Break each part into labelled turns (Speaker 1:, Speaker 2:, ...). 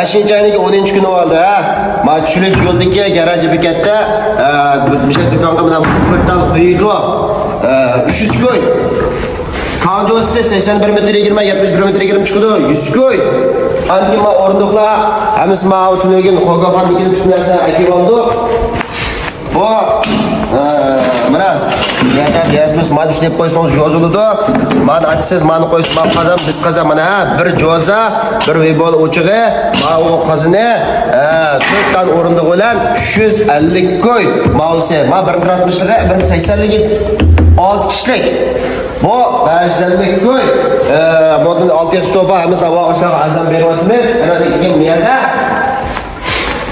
Speaker 1: 5 ayning 10 kuni oldi, ha. Ma tushlik yo'ldagi garaj bekatda, o'sha do'konga bilan portal qo'ydi. 300 koy. Kanjosi 81 metr 20, 71 metr 20 chiqdi. 100 koy. Anki ma o'rindiqlar, hammasi ma o'tulgan Xo'g'afandagi tutmasa akib oldik. Bu mana yerda deyapmiz, mana ushlab qo'ysangiz joz bo'ladi. Mana aytsangiz, mana qo'ysiz, men qazam, biz qazam mana bir joza, bir vebol o'chig'i, mana u qazini 4 dan o'rindiq bilan 350 koy. Mavsi, mana 160ligi, 180ligi 6 kishilik. Bu 550 koy. Bundan 6 to'pa hamiz havo aşağı azam beryapmiz. Ana degan miyada.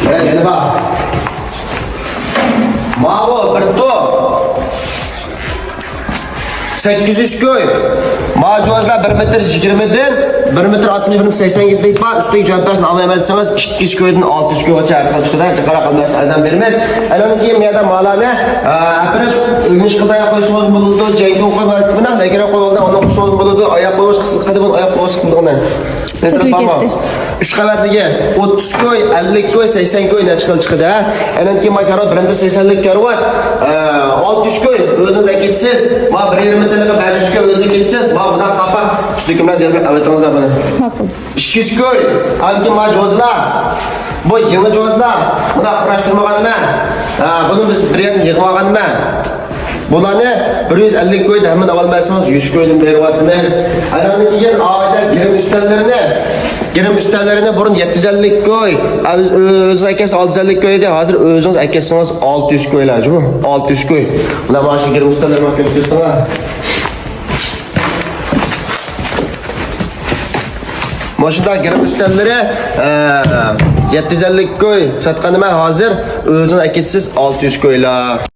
Speaker 1: Yana bak. Mavo bir top 800 koy. Majozlar 1 metr 20dan 1 metr 60 80 yillik var. Üstüge cömpersin ama hemen deseniz 200 koydan 600 koy açar kalışkıda. Tekrar kalmaz azam vermez. Elon ki miyada malane apırıp ünlüş kıdaya koysunuz buludu. Cengi koymadı. Buna lekere koyuldu. Onu koysunuz buludu. Ayak koymuş kısık kadı bunu ayak koymuş kısık ona. Nedir baba? 3 qavatliga 30 koy, 50 koy, 80 koy ne chiqadi, ha. Endi makarot birinda 80lik karvat, 600 koy o'zingiz ketsiz, va 1.5 metrga 500 koy o'zingiz ketsiz, va bundan safa ustikimdan yozib avatingizlar buni. Ma'qul. 200 koy, alki majozlar. Bu yangi jozlar. Buni qurashtirmaganman. Buni biz bir yerdan yig'ib olganman. Bularni 150 koyda hemen almaysanız 100 koydan beryapmiz. Ayrandan keyin oyda girim üstellerine burun 750 koy. Biz o'zingiz akasiz 650 koy edi. Hozir o'zingiz akasingiz 600 koylar, jumi? 600 koy. Bular mana shu girim üstellerine ko'rsatdim. Maşında girim üstelleri 750 koy satqanıma hozir o'zingiz akasiz 600 koylar.